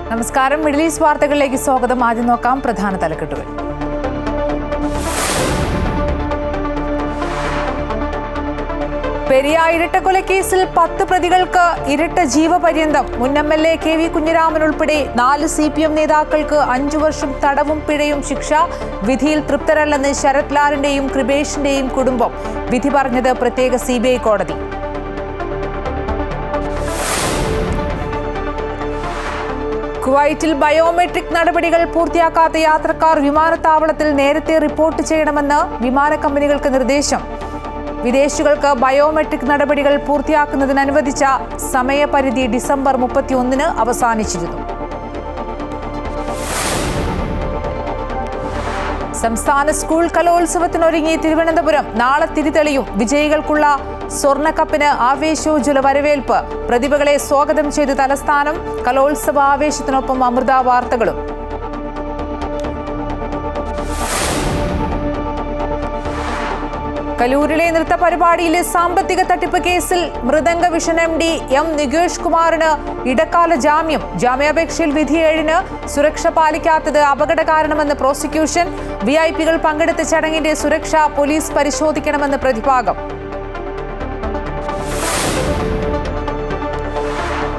നമസ്കാരം. Middle east വാർത്തകളിലേക്ക് സ്വാഗതം. ആദ്യം നോക്കാം പ്രധാന തലക്കെട്ടുകൾ. പെരിയ ഇരട്ടക്കൊലക്കേസിൽ 10 പ്രതികൾക്ക് ഇരട്ട ജീവപര്യന്തം. മുൻ MLA KV കുഞ്ഞിരാമൻ ഉൾപ്പെടെ 4 CPM നേതാക്കൾക്ക് 5 വർഷം തടവും പിഴയും ശിക്ഷ. വിധിയിൽ തൃപ്തരല്ലെന്ന് ശരത് ലാലിന്റെയും കൃപേഷിന്റെയും കുടുംബം. വിധി പറഞ്ഞത് പ്രത്യേക CBI കോടതി. കുവൈറ്റിൽ ബയോമെട്രിക് നടപടികൾ പൂർത്തിയാക്കാത്ത യാത്രക്കാർ വിമാനത്താവളത്തിൽ നേരത്തെ റിപ്പോർട്ട് ചെയ്യണമെന്ന് വിമാന കമ്പനികൾക്ക് നിർദ്ദേശം. വിദേശികൾക്ക് ബയോമെട്രിക് നടപടികൾ പൂർത്തിയാക്കുന്നതിന് അനുവദിച്ച സമയപരിധി ഡിസംബർ 31 അവസാനിച്ചിരുന്നു. സംസ്ഥാന സ്കൂൾ കലോത്സവത്തിനൊരുങ്ങി തിരുവനന്തപുരം. നാളെ തിരിതെളിയും. വിജയികൾക്കുള്ള സ്വർണ്ണക്കപ്പിന് ആവേശോജ്വല വരവേൽപ്പ്. പ്രതിഭകളെ സ്വാഗതം ചെയ്ത് തലസ്ഥാനം. കലോത്സവ ആവേശത്തിനൊപ്പം അമൃത വാർത്തകളും. കലൂരിലെ നൃത്ത പരിപാടിയിലെ സാമ്പത്തിക തട്ടിപ്പ് കേസിൽ മൃദംഗ വിഷൻ MD M നികേഷ് കുമാറിന് ഇടക്കാല ജാമ്യം. ജാമ്യാപേക്ഷയിൽ വിധി 7-ന് സുരക്ഷ പാലിക്കാത്തത് അപകട കാരണമെന്ന് പ്രോസിക്യൂഷൻ. VIP-കൾ പങ്കെടുത്ത ചടങ്ങിന്റെ സുരക്ഷ പോലീസ് പരിശോധിക്കണമെന്ന് പ്രതിഭാഗം.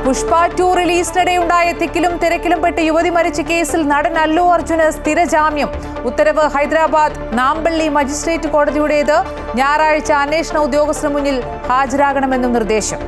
പുഷ്പ 2 റിലീസിനിടെയുണ്ടായ തിക്കിലും തിരക്കിലും പെട്ട് യുവതി മരിച്ച കേസിൽ നടൻ അല്ലു അർജുന് സ്ഥിര ജാമ്യം. ഉത്തരവ് ഹൈദരാബാദ് നാമ്പള്ളി മജിസ്ട്രേറ്റ് കോടതിയുടേത്. ഞായറാഴ്ച അന്വേഷണ ഉദ്യോഗസ്ഥന് മുന്നിൽ ഹാജരാകണമെന്നും നിർദ്ദേശം.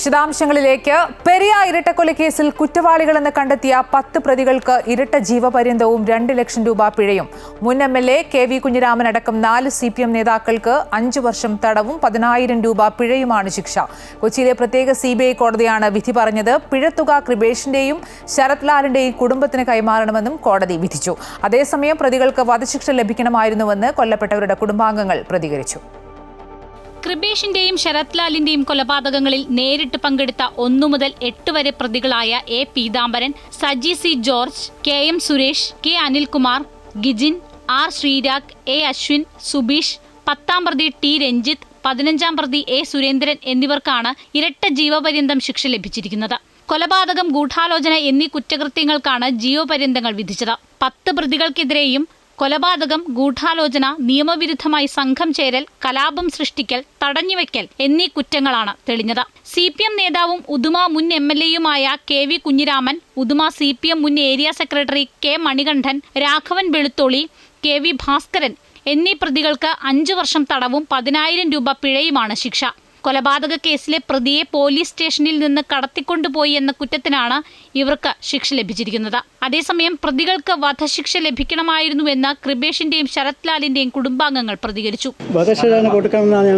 വിശദാംശങ്ങളിലേക്ക്. പെരിയ ഇരട്ടക്കൊലക്കേസിൽ കുറ്റവാളികളെന്ന് കണ്ടെത്തിയ 10 പ്രതികൾക്ക് ഇരട്ട ജീവപര്യന്തവും 2 ലക്ഷം രൂപ പിഴയും. മുൻ MLA KV കുഞ്ഞിരാമൻ അടക്കം 4 CPM നേതാക്കൾക്ക് 5 വർഷം തടവും 10,000 രൂപ പിഴയുമാണ് ശിക്ഷ. കൊച്ചിയിലെ പ്രത്യേക CBI കോടതിയാണ് വിധി പറഞ്ഞത്. പിഴത്തുക കൃപേഷിന്റെയും ശരത് ലാലിന്റെയും കുടുംബത്തിന് കൈമാറണമെന്നും കോടതി വിധിച്ചു. അതേസമയം പ്രതികൾക്ക് വധശിക്ഷ ലഭിക്കണമായിരുന്നുവെന്ന് കൊല്ലപ്പെട്ടവരുടെ കുടുംബാംഗങ്ങൾ പ്രതികരിച്ചു. കൃപേഷിന്റെയും ശരത് ലാലിന്റെയും കൊലപാതകങ്ങളിൽ നേരിട്ട് പങ്കെടുത്ത 1 മുതൽ 8 വരെ പ്രതികളായ A Peethambaran, Saji C George, KM Suresh, K Anilkumar, Gijin, R Sreerag, A Ashwin, Subeesh, 10-ാം പ്രതി T രഞ്ജിത്ത്, 15-ാം പ്രതി A സുരേന്ദ്രൻ എന്നിവർക്കാണ് ഇരട്ട ജീവപര്യന്തം ശിക്ഷ ലഭിച്ചിരിക്കുന്നത്. കൊലപാതകം, ഗൂഢാലോചന എന്നീ കുറ്റകൃത്യങ്ങൾക്കാണ് ജീവപര്യന്തങ്ങൾ വിധിച്ചത്. 10 പ്രതികൾക്കെതിരെയും കൊലപാതകം, ഗൂഢാലോചന, നിയമവിരുദ്ധമായി സംഘം ചേരൽ, കലാപം സൃഷ്ടിക്കൽ, തടഞ്ഞുവെക്കൽ എന്നീ കുറ്റങ്ങളാണ് തെളിഞ്ഞത്. CPM നേതാവും ഉദുമ മുൻ MLAയുമായ KV കുഞ്ഞിരാമൻ, ഉദുമ CPM മുൻ area secretary K Manikandan, Raghavan Velutholi, KV Bhaskaran എന്നീ പ്രതികൾക്ക് 5 വർഷം തടവും 10,000 രൂപ പിഴയുമാണ് ശിക്ഷ. കൊലപാതക കേസിലെ പ്രതിയെ പോലീസ് സ്റ്റേഷനിൽ നിന്ന് കടത്തിക്കൊണ്ടുപോയി എന്ന കുറ്റത്തിനാണ് ഇവർക്ക് ശിക്ഷ ലഭിച്ചിരിക്കുന്നത്. അതേസമയം പ്രതികൾക്ക് വധശിക്ഷ ലഭിക്കണമായിരുന്നുവെന്ന് കൃപേഷിന്റെയും ശരത് ലാലിന്റെയും കുടുംബാംഗങ്ങൾ പ്രതികരിച്ചു. വധശിക്ഷ കൊടുക്കണമെന്നാണ് ഞാൻ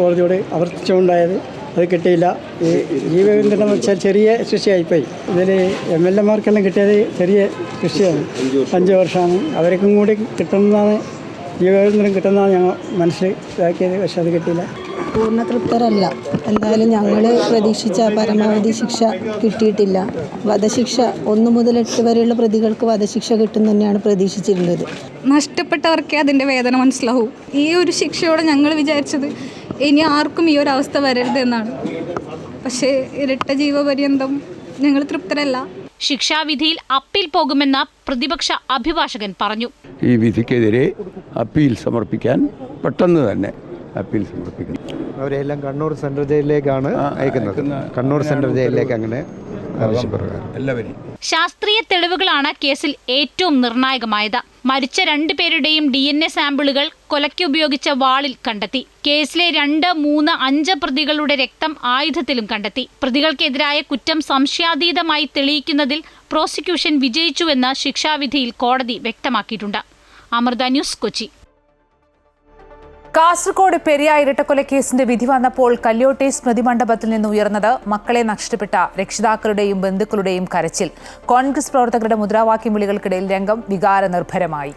കോടതിയോട് ആവർത്തിച്ചുകൊണ്ടായത്. അത് കിട്ടിയില്ല. ഈ ജീവപര്യന്തം വെച്ചാൽ ചെറിയ ശിക്ഷയായിപ്പോയി. ഇതിൽ MLA-മാർക്കെല്ലാം കിട്ടിയത് ചെറിയ ശിക്ഷയാണ്. 5 വർഷമാണ്. അവർക്കും കൂടി കിട്ടുന്നതാണ്, ജീവപര്യന്തം കിട്ടുന്നതാണ് ഞങ്ങൾ മനസ്സിലാക്കിയത്. പക്ഷെ അത് കിട്ടിയില്ല. പൂർണ്ണ തൃപ്തരല്ല. എന്തായാലും ഞങ്ങൾ പ്രതീക്ഷിച്ച പരമാവധി ശിക്ഷ കിട്ടിയിട്ടില്ല. വധശിക്ഷ 1 മുതൽ 8 വരെയുള്ള പ്രതികൾക്ക് വധശിക്ഷ കിട്ടും തന്നെയാണ് പ്രതീക്ഷിച്ചിരുന്നത്. നഷ്ടപ്പെട്ടവർക്കേ അതിൻ്റെ വേദന മനസ്സിലാവൂ. ഈ ഒരു ശിക്ഷയോടെ ഞങ്ങൾ വിചാരിച്ചത് ഇനി ആർക്കും ഈ ഒരു അവസ്ഥ വരരുത് എന്നാണ്. പക്ഷേ ഇരട്ട ജീവപര്യന്തം ഞങ്ങൾ തൃപ്തരല്ല. ശിക്ഷാവിധിയിൽ അപ്പീൽ പോകുമെന്ന് പ്രതിപക്ഷ അഭിഭാഷകൻ പറഞ്ഞു. ഈ വിധിക്കെതിരെ അപ്പീൽ സമർപ്പിക്കാൻ പെട്ടെന്ന് തന്നെ അപ്പീൽ സമർപ്പിക്കുന്നു. അവരെല്ലാം കണ്ണൂർ സെൻട്രൽ ജയിലിലേക്കാണ് അയക്കുന്നത്. കണ്ണൂർ സെൻട്രൽ ജയിലിലേക്ക് അങ്ങനെ എല്ലാവരും. ശാസ്ത്രീയ തെളിവുകളാണ് കേസിൽ ഏറ്റവും നിർണായകമായത്. മരിച്ച 2 പേരുടെയും DNA സാമ്പിളുകൾ കൊലയ്ക്ക് ഉപയോഗിച്ച വാളിൽ കണ്ടെത്തി. കേസിലെ 2, 3, 5 പ്രതികളുടെ രക്തം ആയുധത്തിലും കണ്ടെത്തി. പ്രതികൾക്കെതിരായ കുറ്റം സംശയാതീതമായി തെളിയിക്കുന്നതിൽ പ്രോസിക്യൂഷൻ വിജയിച്ചുവെന്ന് ശിക്ഷാവിധിയിൽ കോടതി വ്യക്തമാക്കിയിട്ടുണ്ട്. അമൃത ന്യൂസ്, കൊച്ചി. കാസർഗോഡ് പെരിയ ഇരട്ടക്കൊലക്കേസിന്റെ വിധി വന്നപ്പോൾ കല്യോട്ടെ സ്മൃതി മണ്ഡപത്തിൽ നിന്ന് ഉയർന്നത് മക്കളെ നഷ്ടപ്പെട്ട രക്ഷിതാക്കളുടെയും ബന്ധുക്കളുടെയും കരച്ചിൽ. കോൺഗ്രസ് പ്രവർത്തകരുടെ മുദ്രാവാക്യം വിളികൾക്കിടയിൽ രംഗം വികാരനിർഭരമായി.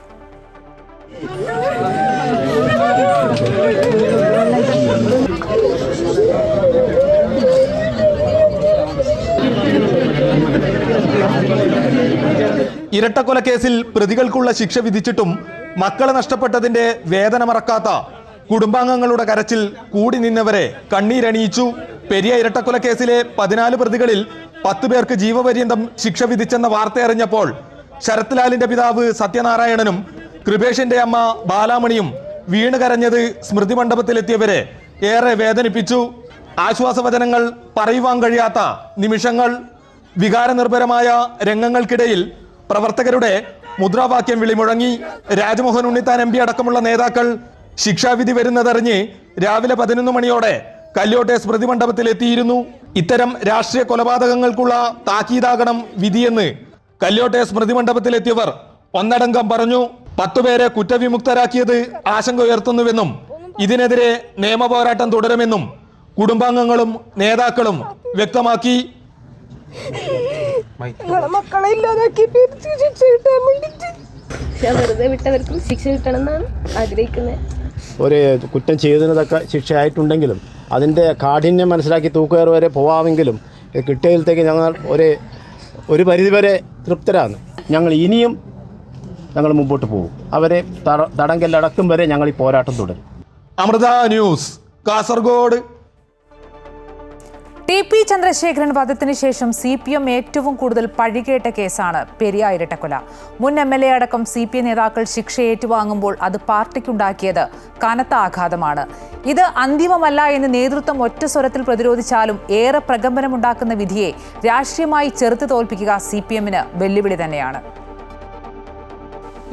ഇരട്ടക്കൊലക്കേസിൽ പ്രതികൾക്കുള്ള ശിക്ഷ വിധിച്ചിട്ടും മക്കളെ നഷ്ടപ്പെട്ടതിന്റെ വേദന മറക്കാത്ത കുടുംബാംഗങ്ങളുടെ കരച്ചിൽ കൂടി നിന്നവരെ കണ്ണീരണിയിച്ചു. പെരിയ ഇരട്ടക്കൊലക്കേസിലെ 14 പ്രതികളിൽ 10 പേർക്ക് ജീവപര്യന്തം ശിക്ഷ വിധിച്ചെന്ന വാർത്തയറിഞ്ഞപ്പോൾ ശരത് ലാലിന്റെ പിതാവ് സത്യനാരായണനും കൃപേഷിന്റെ അമ്മ ബാലാമണിയും വീണ് കരഞ്ഞത് സ്മൃതി മണ്ഡപത്തിലെത്തിയവരെ ഏറെ വേദനിപ്പിച്ചു. ആശ്വാസവചനങ്ങൾ പറയുവാൻ കഴിയാത്ത നിമിഷങ്ങൾ. വികാരനിർഭരമായ രംഗങ്ങൾക്കിടയിൽ പ്രവർത്തകരുടെ മുദ്രാവാക്യം വിളിമുഴങ്ങി. രാജ്മോഹൻ ഉണ്ണിത്താൻ MP അടക്കമുള്ള നേതാക്കൾ ശിക്ഷാവിധി വരുന്നതറിഞ്ഞ് രാവിലെ 11 മണിയോടെ കല്യോട്ടെ സ്മൃതി മണ്ഡപത്തിലെത്തിയിരുന്നു. ഇത്തരം രാഷ്ട്രീയ കൊലപാതകങ്ങൾക്കുള്ള താക്കീതാകണം വിധിയെന്ന് കല്യോട്ടെ സ്മൃതി മണ്ഡപത്തിലെത്തിയവർ ഒന്നടങ്കം പറഞ്ഞു. 10 പേരെ കുറ്റവിമുക്തരാക്കിയത് ആശങ്ക ഉയർത്തുന്നുവെന്നും ഇതിനെതിരെ നിയമപോരാട്ടം തുടരുമെന്നും കുടുംബാംഗങ്ങളും നേതാക്കളും വ്യക്തമാക്കി. മക്കളെ ഇല്ലാതാക്കി ശിക്ഷ കിട്ടാൻ വേണ്ടിട്ട് വെറുതെ വിട്ടവർക്കും ശിക്ഷ കിട്ടണമെന്നാണ് ആഗ്രഹിക്കുന്നത്. ഒരു കുറ്റം ചെയ്തതിനൊക്കെ ശിക്ഷയായിട്ടുണ്ടെങ്കിലും അതിൻ്റെ കാഠിന്യം മനസ്സിലാക്കി തൂക്കുകയർ വരെ പോവാമെങ്കിലും കിട്ടിയതിലത്തേക്ക് ഞങ്ങൾ ഒരു പരിധിവരെ തൃപ്തരാണ്. ഞങ്ങൾ ഇനിയും മുമ്പോട്ട് പോകും. അവരെ തടങ്കലടക്കും വരെ ഞങ്ങൾ ഈ പോരാട്ടം തുടരും. അമൃത ന്യൂസ്, കാസർഗോഡ്. TP ചന്ദ്രശേഖരൻ വധത്തിന് ശേഷം CPM ഏറ്റവും കൂടുതൽ പഴികേട്ട കേസാണ് പെരിയ ഇരട്ടക്കൊല. മുൻ MLA അടക്കം CPM നേതാക്കൾ ശിക്ഷ ഏറ്റുവാങ്ങുമ്പോൾ അത് പാർട്ടിക്കുണ്ടാക്കിയത് കനത്ത ആഘാതമാണ്. ഇത് അന്തിമമല്ല എന്ന് നേതൃത്വം ഒറ്റ സ്വരത്തിൽ പ്രതിരോധിച്ചാലും ഏറെ പ്രകമ്പനമുണ്ടാക്കുന്ന വിധിയെ രാഷ്ട്രീയമായി ചെറുത്തു തോൽപ്പിക്കുക CPMന് വെല്ലുവിളി തന്നെയാണ്.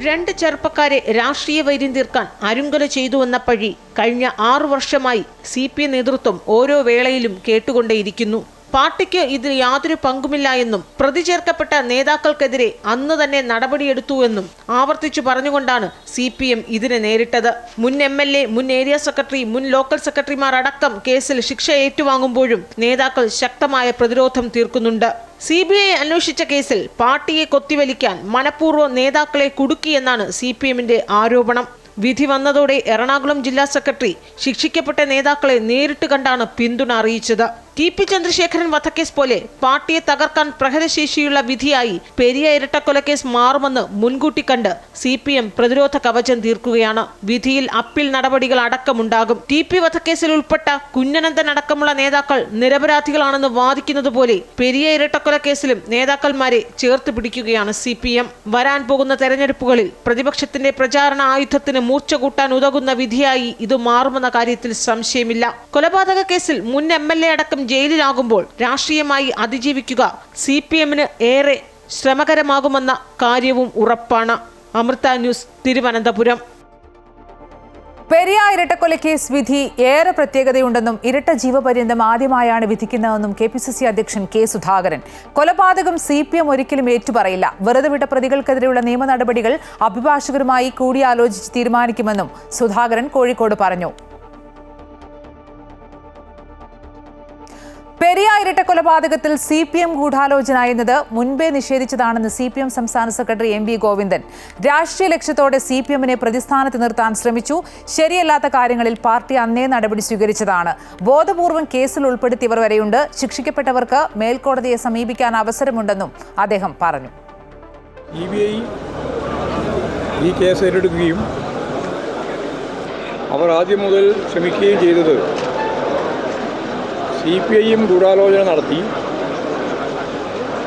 2 ചെറുപ്പക്കാരെ രാഷ്ട്രീയ വൈര്യം തീർക്കാൻ അരുങ്കല ചെയ്തുവെന്ന പഴി കഴിഞ്ഞ 6 വർഷമായി CPM നേതൃത്വം ഓരോ വേളയിലും കേട്ടുകൊണ്ടേയിരിക്കുന്നു. പാർട്ടിക്ക് ഇതിൽ യാതൊരു പങ്കുമില്ല എന്നും പ്രതി ചേർക്കപ്പെട്ട നേതാക്കൾക്കെതിരെ അന്ന് തന്നെ നടപടിയെടുത്തുവെന്നും ആവർത്തിച്ചു പറഞ്ഞുകൊണ്ടാണ് CPM ഇതിനെ നേരിട്ടത്. മുൻ MLA, മുൻ ഏരിയ സെക്രട്ടറി, മുൻ ലോക്കൽ സെക്രട്ടറിമാർ അടക്കം കേസിൽ ശിക്ഷ ഏറ്റുവാങ്ങുമ്പോഴും നേതാക്കൾ ശക്തമായ പ്രതിരോധം തീർക്കുന്നുണ്ട്. CBI അന്വേഷിച്ച കേസിൽ പാർട്ടിയെ കൊത്തിവലിക്കാൻ മനഃപൂർവ്വം നേതാക്കളെ കുടുക്കിയെന്നാണ് CPMന്റെ ആരോപണം. വിധി വന്നതോടെ എറണാകുളം ജില്ലാ സെക്രട്ടറി ശിക്ഷിക്കപ്പെട്ട നേതാക്കളെ നേരിട്ട് കണ്ടാണ് പിന്തുണ അറിയിച്ചത്. TP ചന്ദ്രശേഖരൻ വധക്കേസ് പോലെ പാർട്ടിയെ തകർക്കാൻ പ്രഹരശേഷിയുള്ള വിധിയായി പെരിയ ഇരട്ടക്കൊലക്കേസ് മാറുമെന്ന് മുൻകൂട്ടി കണ്ട് CPM പ്രതിരോധ കവചം തീർക്കുകയാണ്. വിധിയിൽ അപ്പീൽ നടപടികൾ അടക്കമുണ്ടാകും. TP വധക്കേസിൽ ഉൾപ്പെട്ട കുഞ്ഞനന്ദൻ അടക്കമുള്ള നേതാക്കൾ നിരപരാധികളാണെന്ന് വാദിക്കുന്നത് പോലെ പെരിയ ഇരട്ടക്കൊലക്കേസിലും നേതാക്കന്മാരെ ചേർത്ത് പിടിക്കുകയാണ് CPM. വരാൻ പോകുന്ന തെരഞ്ഞെടുപ്പുകളിൽ പ്രതിപക്ഷത്തിന്റെ പ്രചാരണ ആയുധത്തിന് മൂർച്ച കൂട്ടാൻ ഉതകുന്ന വിധിയായി ഇത് മാറുമെന്ന കാര്യത്തിൽ സംശയമില്ല. കൊലപാതക കേസിൽ മുൻ MLA അടക്കം ജയിലിലാകുമ്പോൾ രാഷ്ട്രീയമായി അതിജീവിക്കുക CPMന് ഏറെ ശ്രമകരമാകുമെന്ന കാര്യവും ഉറപ്പാണ്. അമൃത ന്യൂസ്, തിരുവനന്തപുരം. പെരിയ ഇരട്ടക്കൊലക്കേസ് വിധി ഏറെ പ്രത്യേകതയുണ്ടെന്നും ഇരട്ട ജീവപര്യന്തം ആദ്യമായാണ് വിധിക്കുന്നതെന്നും KPCC അധ്യക്ഷൻ K. സുധാകരൻ. കൊലപാതകം CPM ഒരിക്കലും ഏറ്റുപറയില്ല. വെറുതെ വിട്ട പ്രതികൾക്കെതിരെയുള്ള നിയമ നടപടികൾ അഭിഭാഷകരുമായി കൂടിയാലോചിച്ച് തീരുമാനിക്കുമെന്നും സുധാകരൻ കോഴിക്കോട് പറഞ്ഞു. പെരിയ ഇരട്ടക്കൊലപാതകത്തിൽ CPM ഗൂഢാലോചന എന്നത് മുൻപേ നിഷേധിച്ചതാണെന്ന് CPM സംസ്ഥാന സെക്രട്ടറി MV ഗോവിന്ദൻ. രാഷ്ട്രീയ ലക്ഷ്യത്തോടെ CPMനെ പ്രതിസ്ഥാനത്ത് നിർത്താൻ ശ്രമിച്ചു. ശരിയല്ലാത്ത കാര്യങ്ങളിൽ പാർട്ടി അന്നേ നടപടി സ്വീകരിച്ചതാണ്. ബോധപൂർവം കേസിൽ ഉൾപ്പെടുത്തിയവർ വരെയുണ്ട്. ശിക്ഷിക്കപ്പെട്ടവർക്ക് മേൽക്കോടതിയെ സമീപിക്കാൻ അവസരമുണ്ടെന്നും അദ്ദേഹം പറഞ്ഞു. CBI ഈ കേസ് ഏറ്റെടുക്കുകയും അവർ ആദ്യം മുതൽ ശ്രമിക്കുകയും ചെയ്തത് CPIയും ഗൂഢാലോചന നടത്തി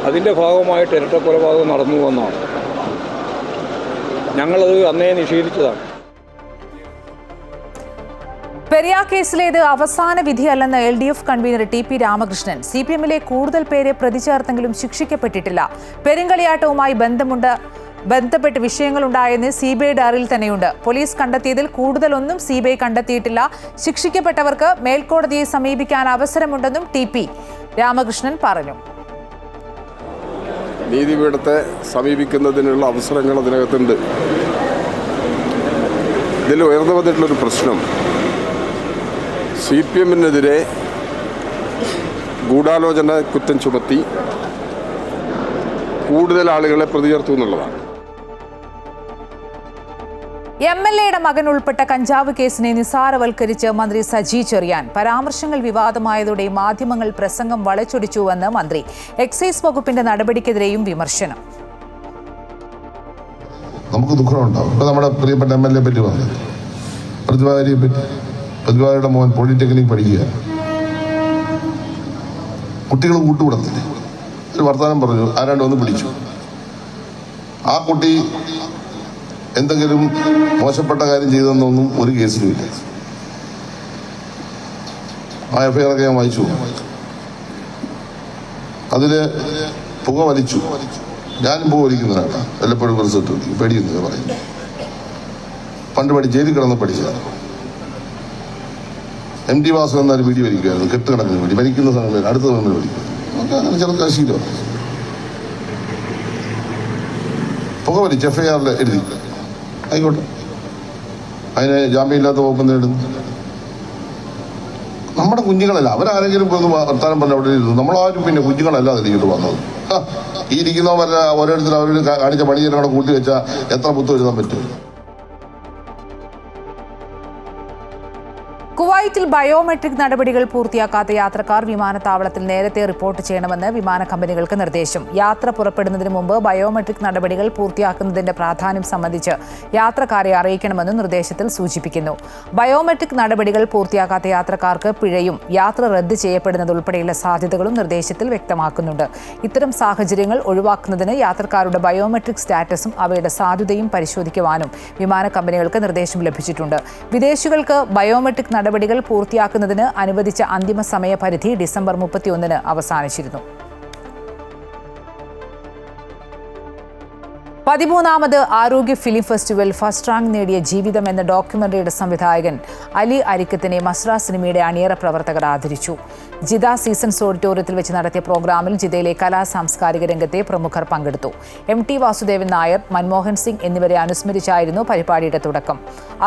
അതിൻ്റെ ഭാഗമായിട്ട് ഇരട്ടക്കൊലപാതകം നടന്നു എന്നാണ്. ഞങ്ങളത് അന്നേ നിഷേധിച്ചതാണ്. പെരിയ കേസിലേത് അവസാന വിധിയല്ലെന്ന് LDF കൺവീനർ TP രാമകൃഷ്ണൻ. CPMലെ കൂടുതൽ പേരെ പ്രതി ചേർത്തെങ്കിലും ശിക്ഷിക്കപ്പെട്ടിട്ടില്ല. പെരുങ്കളിയാട്ടവുമായി ബന്ധപ്പെട്ട് വിഷയങ്ങളുണ്ടായെന്ന് CBI ഡയറിയിൽ തന്നെയുണ്ട്. പോലീസ് കണ്ടെത്തിയതിൽ കൂടുതലൊന്നും CBI കണ്ടെത്തിയിട്ടില്ല. ശിക്ഷിക്കപ്പെട്ടവർക്ക് മേൽക്കോടതിയെ സമീപിക്കാൻ അവസരമുണ്ടെന്നും TP രാമകൃഷ്ണൻ പറഞ്ഞു. നീതിപീഠത്തെ സമീപിക്കുന്നതിനുള്ള അവസരങ്ങൾ അതിനകത്തുണ്ട്. ഇതിൽ ഉയർന്നു വന്നിട്ടുള്ളൊരു പ്രശ്നം CPMനെതിരെ ഗൂഢാലോചന കുറ്റം ചുമത്തി കൂടുതൽ ആളുകളെ പ്രതി ചേർത്തു എന്നുള്ളതാണ്. MLAയുടെ മകൻ ഉൾപ്പെട്ട കഞ്ചാവ് കേസിനെ നിസ്സാരവൽക്കരിച്ച് മന്ത്രി സജി ചെറിയാൻ. പരാമർശങ്ങൾ വിവാദമായതോടെ മാധ്യമങ്ങൾ പ്രസംഗം വളച്ചൊടിച്ചുവെന്ന് മന്ത്രി. എക്സൈസ് വകുപ്പിന്റെ നടപടിക്കെതിരെയും വിമർശനം. നമുക്ക് ദുഃഖമുണ്ടാവും. ഇപ്പോൾ നമ്മുടെ പ്രിയപ്പെട്ട MLA പറ്റി പറഞ്ഞത്, പ്രതിഭാകരിയെ പറ്റി. പ്രതിഭാരിയുടെ മോൻ പോളിടെക്നിക് പഠിക്കുക, കുട്ടികൾ കൂട്ടുകൂടത്തില്ലേ, ഒരു വർത്തമാനം പറഞ്ഞു, ആരാണ്ട് വന്ന് പിടിച്ചു. ആ കുട്ടി എന്തെങ്കിലും മോശപ്പെട്ട കാര്യം ചെയ്തെന്നൊന്നും ഒരു കേസിലുമില്ല. ആ FIR ഒക്കെ ഞാൻ വായിച്ചു. അതിൽ പുക വലിച്ചു. ഞാനും പുക വലിക്കുന്നതാണ്, വല്ലപ്പോഴും റിസൾട്ട് പേടിക്കുന്നത് പറയുന്നു. പണ്ട് ജയിലിൽ കിടന്ന് പഠിച്ചതാണ്. MT വാസു എന്നൊരു വീടി വലിക്കുമായിരുന്നു, കെട്ടുകണക്കിന് വേണ്ടി വലിക്കുന്ന സമയത്ത് അടുത്ത സമയം വലിക്കും. അങ്ങനെ ചെറുക്കാൻ ശീലമാണ്. പുക വലിച്ച് FIR എഴുതി, ആയിക്കോട്ടെ, അതിന് ജാമ്യമില്ലാത്ത വകുപ്പ് നേടുന്നു. നമ്മുടെ കുഞ്ഞുങ്ങളല്ല, അവരാരെങ്കിലും ഒന്ന് വർത്താനം പറഞ്ഞ അവിടെ ഇരുന്നു. നമ്മളാരും പിന്നെ കുഞ്ഞുങ്ങളല്ലാതെ ഇങ്ങോട്ട് വന്നത്. ഈ ഇരിക്കുന്നവരെ ഓരോരുത്തർ അവരോട് കാണിച്ച പണിയെല്ലാം കൂട്ടി വെച്ചാൽ എത്ര പുത്തം എഴുതാൻ പറ്റും? കുവൈറ്റിൽ ബയോമെട്രിക് നടപടികൾ പൂർത്തിയാക്കാത്ത യാത്രക്കാർ വിമാനത്താവളത്തിൽ നേരത്തെ റിപ്പോർട്ട് ചെയ്യണമെന്ന് വിമാന കമ്പനികൾക്ക് നിർദ്ദേശം. യാത്ര പുറപ്പെടുന്നതിന് മുമ്പ് ബയോമെട്രിക് നടപടികൾ പൂർത്തിയാക്കുന്നതിന്റെ പ്രാധാന്യം സംബന്ധിച്ച് യാത്രക്കാരെ അറിയിക്കണമെന്നും നിർദ്ദേശത്തിൽ സൂചിപ്പിക്കുന്നു. ബയോമെട്രിക് നടപടികൾ പൂർത്തിയാക്കാത്ത യാത്രക്കാർക്ക് പിഴയും യാത്ര റദ്ദ് ചെയ്യപ്പെടുന്നതുൾപ്പെടെയുള്ള സാധ്യതകളും നിർദ്ദേശത്തിൽ വ്യക്തമാക്കുന്നുണ്ട്. ഇത്തരം സാഹചര്യങ്ങൾ ഒഴിവാക്കുന്നതിന് യാത്രക്കാരുടെ ബയോമെട്രിക് സ്റ്റാറ്റസും അവയുടെ സാധുതയും പരിശോധിക്കുവാനും വിമാന കമ്പനികൾക്ക് നിർദ്ദേശം ലഭിച്ചിട്ടുണ്ട്. വിദേശികൾക്ക് ബയോമെട്രിക് നടപടികൾ പൂർത്തിയാക്കുന്നതിന് അനുവദിച്ച അന്തിമ സമയപരിധി ഡിസംബർ 31 അവസാനിച്ചിരുന്നു. 13ാമത് ആരോഗ്യ ഫിലിം ഫെസ്റ്റിവൽ ഫസ്റ്റ് റാങ്ക് നേടിയ ജീവിതം എന്ന ഡോക്യുമെന്ററിയുടെ സംവിധായകൻ അലി അരിക്കത്തിനെ മസ്ര സിനിമയുടെ അണിയറ പ്രവർത്തകർ ആദരിച്ചു. ജിദ സീസൺസ് ഓഡിറ്റോറിയത്തിൽ വെച്ച് നടത്തിയ പ്രോഗ്രാമിൽ ജിദ്ദയിലെ കലാ സാംസ്കാരിക രംഗത്തെ പ്രമുഖർ പങ്കെടുത്തു. MT വാസുദേവൻ നായർ, മൻമോഹൻ സിംഗ് എന്നിവരെ അനുസ്മരിച്ചായിരുന്നു പരിപാടിയുടെ തുടക്കം.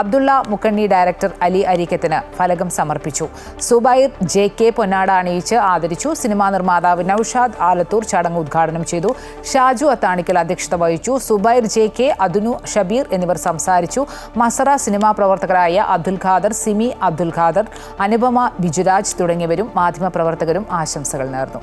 അബ്ദുള്ള മുക്കണ്ണി ഡയറക്ടർ അലി അരിക്കത്തിന് ഫലകം സമർപ്പിച്ചു. സുബൈർ JK പൊന്നാട അണിയിച്ച് ആദരിച്ചു. സിനിമാ നിർമ്മാതാവ് നൌഷാദ് ആലത്തൂർ ചടങ്ങ് ഉദ്ഘാടനം ചെയ്തു. ഷാജു അത്താണിക്കൽ അധ്യക്ഷത വഹിച്ചു. സുബൈർ JK, അദുനു ഷബീർ എന്നിവർ സംസാരിച്ചു. മസറ സിനിമാ പ്രവർത്തകരായ അബ്ദുൽ ഖാദർ, സിമി അബ്ദുൽ ഖാദർ, അനുപമ ബിജുരാജ് തുടങ്ങിയവരും മാധ്യമപ്രവർത്തകരും ആശംസകൾ നേർന്നു.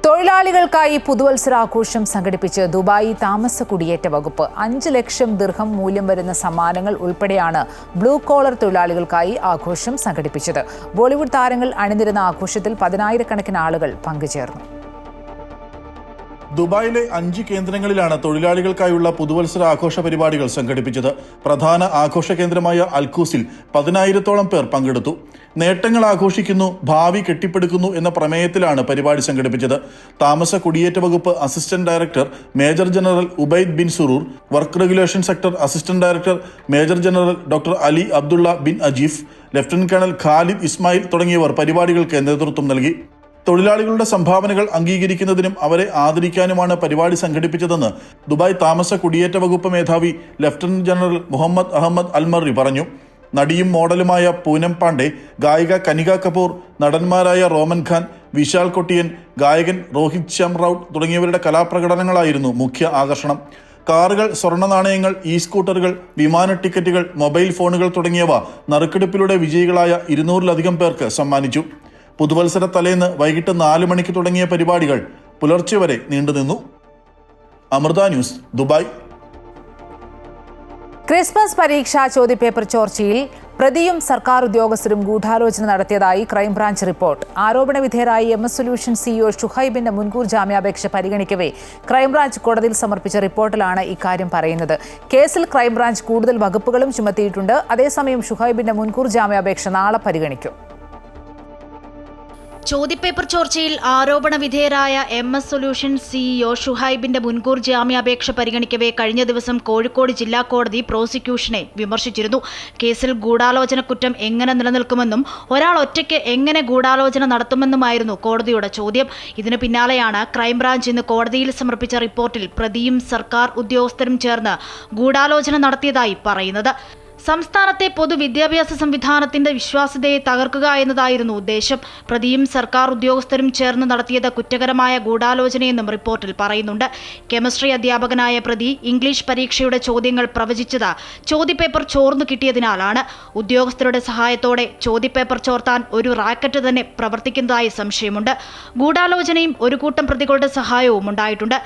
തൊഴിലാളികൾക്കായി പുതുവത്സരാഘോഷം സംഘടിപ്പിച്ച് ദുബായ് താമസ കുടിയേറ്റ വകുപ്പ്. 5 ലക്ഷം ദിർഹം മൂല്യം വരുന്ന സമ്മാനങ്ങൾ ഉൾപ്പെടെയാണ് ബ്ലൂ കോളർ തൊഴിലാളികൾക്കായി ആഘോഷം സംഘടിപ്പിച്ചത്. ബോളിവുഡ് താരങ്ങൾ അണിനിരുന്ന ആഘോഷത്തിൽ 10,000-കണക്കിന് ആളുകൾ പങ്കുചേർന്നു. ദുബായിലെ 5 കേന്ദ്രങ്ങളിലാണ് തൊഴിലാളികൾക്കായുള്ള പുതുവത്സര ആഘോഷ പരിപാടികൾ സംഘടിപ്പിച്ചത്. പ്രധാന ആഘോഷ കേന്ദ്രമായ അൽഖൂസിൽ 10,000-ഓളം പേർ പങ്കെടുത്തു. നേട്ടങ്ങൾ ആഘോഷിക്കുന്നു, ഭാവി കെട്ടിപ്പടുക്കുന്നു എന്ന പ്രമേയത്തിലാണ് പരിപാടി സംഘടിപ്പിച്ചത്. താമസ കുടിയേറ്റ വകുപ്പ് assistant director major general Ubaid bin Suroor, work regulation sector assistant director major general doctor Ali Abdullah bin Ajeef, lieutenant colonel Khalid Ismail തുടങ്ങിയവർ പരിപാടികൾക്ക് നേതൃത്വം നൽകി. തൊഴിലാളികളുടെ സംഭാവനകൾ അംഗീകരിക്കുന്നതിനും അവരെ ആദരിക്കാനുമാണ് പരിപാടി സംഘടിപ്പിച്ചതെന്ന് ദുബായ് താമസ കുടിയേറ്റ വകുപ്പ് മേധാവി lieutenant general Mohammed Ahmed Al Marri പറഞ്ഞു. നടിയും മോഡലുമായ പൂനം പാണ്ഡെ, ഗായിക കനിക കപൂർ, നടന്മാരായ റോമൻ ഖാൻ, വിശാൽ കൊട്ടിയൻ, ഗായകൻ രോഹിത് ശ്യാം റൌട്ട് തുടങ്ങിയവരുടെ കലാപ്രകടനങ്ങളായിരുന്നു മുഖ്യ ആകർഷണം. കാറുകൾ, സ്വർണ്ണ നാണയങ്ങൾ, സ്കൂട്ടറുകൾ, വിമാന ടിക്കറ്റുകൾ, മൊബൈൽ ഫോണുകൾ തുടങ്ങിയവ നറുക്കെടുപ്പിലൂടെ വിജയികളായ 200-ലധികം പേർക്ക് സമ്മാനിച്ചു. പുതുവത്സര തലേന്ന് വൈകിട്ട് 4 മണിക്ക് തുടങ്ങിയ പരിപാടികൾ പുലർച്ചെ വരെ നീണ്ടുനിന്നു. Amrita news, Dubai. ക്രിസ്മസ് പരീക്ഷാ ചോദ്യപേപ്പർ ചോർച്ചയിൽ പ്രതിയും സർക്കാർ ഉദ്യോഗസ്ഥരും ഗൂഢാലോചന നടത്തിയതായി ക്രൈംബ്രാഞ്ച് റിപ്പോർട്ട്. ആരോപണ വിധേയരായ MS സൊല്യൂഷൻ CEO ഷുഹൈബിന്റെ മുൻകൂർ ജാമ്യാപേക്ഷ പരിഗണിക്കവേ ക്രൈംബ്രാഞ്ച് കോടതിയിൽ സമർപ്പിച്ച റിപ്പോർട്ടിലാണ് ഇക്കാര്യം പറയുന്നത്. കേസിൽ ക്രൈംബ്രാഞ്ച് കൂടുതൽ വകുപ്പുകളും ചുമത്തിയിട്ടുണ്ട്. അതേസമയം ഷുഹൈബിന്റെ മുൻകൂർ ജാമ്യാപേക്ഷ നാളെ പരിഗണിക്കും. ചോദ്യപേപ്പർ ചോർച്ചയിൽ ആരോപണ വിധേയരായ MS സൊല്യൂഷൻ CEO ഷുഹൈബിന്റെ മുൻകൂർ ജാമ്യാപേക്ഷ പരിഗണിക്കവേ കഴിഞ്ഞ ദിവസം കോഴിക്കോട് ജില്ലാ കോടതി പ്രോസിക്യൂഷനെ വിമർശിച്ചിരുന്നു. കേസിൽ ഗൂഢാലോചന കുറ്റം എങ്ങനെ നിലനിൽക്കുമെന്നും ഒരാൾ ഒറ്റയ്ക്ക് എങ്ങനെ ഗൂഢാലോചന നടത്തുമെന്നുമായിരുന്നു കോടതിയുടെ ചോദ്യം. ഇതിനു പിന്നാലെയാണ് ക്രൈംബ്രാഞ്ച് ഇന്ന് കോടതിയിൽ സമർപ്പിച്ച റിപ്പോർട്ടിൽ പ്രതിയും സർക്കാർ ഉദ്യോഗസ്ഥരും ചേർന്ന് ഗൂഢാലോചന നടത്തിയതായി പറയുന്നത്. സംസ്ഥാനത്തെ പൊതുവിദ്യാഭ്യാസ സംവിധാനത്തിന്റെ വിശ്വാസ്യതയെ തകർക്കുക എന്നതായിരുന്നു ഉദ്ദേശം. പ്രതിയും സർക്കാർ ഉദ്യോഗസ്ഥരും ചേർന്ന് നടത്തിയത് കുറ്റകരമായ ഗൂഢാലോചനയെന്നും റിപ്പോർട്ടിൽ പറയുന്നുണ്ട്. കെമിസ്ട്രി അധ്യാപകനായ പ്രതി ഇംഗ്ലീഷ് പരീക്ഷയുടെ ചോദ്യങ്ങൾ പ്രവചിച്ചത് ചോദ്യപേപ്പർ ചോർന്നു കിട്ടിയതിനാലാണ്. ഉദ്യോഗസ്ഥരുടെ സഹായത്തോടെ ചോദ്യപേപ്പർ ചോർത്താൻ ഒരു റാക്കറ്റ് തന്നെ പ്രവർത്തിക്കുന്നതായി സംശയമുണ്ട്. ഗൂഢാലോചനയും ഒരു കൂട്ടം പ്രതികളുടെ സഹായവും ഉണ്ടായിട്ടുണ്ട്.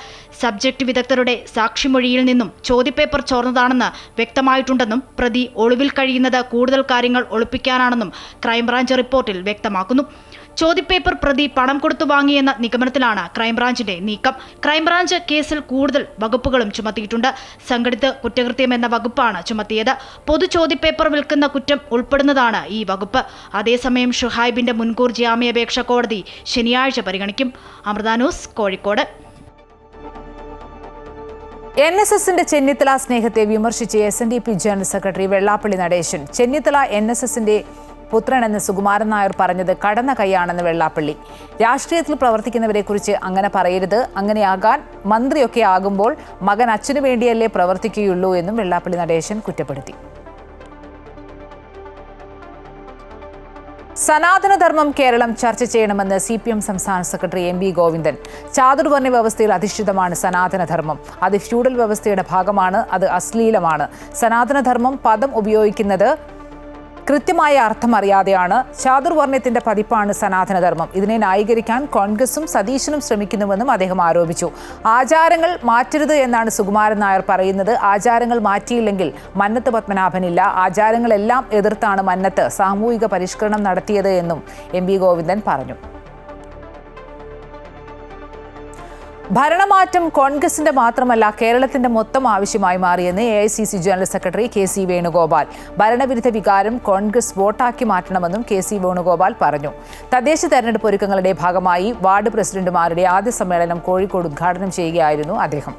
സബ്ജക്ട് വിദഗ്ധരുടെ സാക്ഷിമൊഴിയിൽ നിന്നും ചോദ്യപേപ്പർ ചോർന്നതാണെന്ന് വ്യക്തമായിട്ടുണ്ടെന്നും പ്രതി ഒളിവിൽ കഴിയുന്നത് കൂടുതൽ കാര്യങ്ങൾ ഒളിപ്പിക്കാനാണെന്നും ക്രൈംബ്രാഞ്ച് റിപ്പോർട്ടിൽ വ്യക്തമാക്കുന്നു. ചോദ്യപേപ്പർ പ്രതി പണം കൊടുത്തു വാങ്ങിയെന്ന നിഗമനത്തിലാണ് ക്രൈംബ്രാഞ്ചിന്റെ നീക്കം. ക്രൈംബ്രാഞ്ച് കേസിൽ കൂടുതൽ വകുപ്പുകളും ചുമത്തിയിട്ടുണ്ട്. സംഘടിത കുറ്റകൃത്യം എന്ന വകുപ്പാണ് ചുമത്തിയത്. പൊതു ചോദ്യപേപ്പർ വിൽക്കുന്ന കുറ്റം ഉൾപ്പെടുന്നതാണ് ഈ വകുപ്പ്. അതേസമയം ഷുഹൈബിന്റെ മുൻകൂർ ജാമ്യാപേക്ഷ കോടതി ശനിയാഴ്ച പരിഗണിക്കും. അമൃത ന്യൂസ്, കോഴിക്കോട്. NSSന്റെ ചെന്നിത്തല സ്നേഹത്തെ വിമർശിച്ച് SNDP general secretary Vellappally Natesan. Chennithala NSSന്റെ പുത്രനെന്ന് സുകുമാരൻ നായർ പറഞ്ഞത് കടന്ന കൈയാണെന്ന് വെള്ളാപ്പള്ളി. രാഷ്ട്രീയത്തിൽ പ്രവർത്തിക്കുന്നവരെക്കുറിച്ച് അങ്ങനെ പറയരുത്. അങ്ങനെയാകാൻ മന്ത്രിയൊക്കെ ആകുമ്പോൾ മകൻ അച്ഛനു വേണ്ടിയല്ലേ പ്രവർത്തിക്കുകയുള്ളൂ എന്നും വെള്ളാപ്പള്ളി നടേശൻ കുറ്റപ്പെടുത്തി. സനാതനധർമ്മം കേരളം ചർച്ച ചെയ്യണമെന്ന് CPM സംസ്ഥാന സെക്രട്ടറി MV ഗോവിന്ദൻ. ചാതുർവർണ്ണ വ്യവസ്ഥയിൽ അധിഷ്ഠിതമാണ് സനാതനധർമ്മം. അത് ഫ്യൂഡൽ വ്യവസ്ഥയുടെ ഭാഗമാണ്. അത് അശ്ലീലമാണ്. സനാതനധർമ്മം പദം ഉപയോഗിക്കുന്നത് കൃത്യമായ അർത്ഥം അറിയാതെയാണ്. ചാതുർവർണ്ണയത്തിന്റെ പതിപ്പാണ് സനാതനധർമ്മം. ഇതിനെ ന്യായീകരിക്കാൻ കോൺഗ്രസും സതീശനും ശ്രമിക്കുന്നുവെന്നും അദ്ദേഹം ആരോപിച്ചു. ആചാരങ്ങൾ മാറ്റരുത് എന്നാണ് സുകുമാരൻ നായർ പറയുന്നത്. ആചാരങ്ങൾ മാറ്റിയില്ലെങ്കിൽ മന്നത്ത് പത്മനാഭനില്ല. ആചാരങ്ങളെല്ലാം എതിർത്താണ് മന്നത്ത് സാമൂഹിക പരിഷ്കരണം നടത്തിയത് എന്നും MV ഗോവിന്ദൻ പറഞ്ഞു. ഭരണമാറ്റം കോൺഗ്രസിന്റെ മാത്രമല്ല കേരളത്തിന്റെ മൊത്തം ആവശ്യമായി മാറിയെന്ന് AICC general secretary KC Venugopal. ഭരണവിരുദ്ധ വികാരം കോൺഗ്രസ് വോട്ടാക്കി മാറ്റണമെന്നും KC വേണുഗോപാൽ പറഞ്ഞു. തദ്ദേശ തെരഞ്ഞെടുപ്പ് ഒരുക്കങ്ങളുടെ ഭാഗമായി വാർഡ് പ്രസിഡന്റുമാരുടെ ആദ്യ സമ്മേളനം കോഴിക്കോട് ഉദ്ഘാടനം ചെയ്യുകയായിരുന്നു അദ്ദേഹം.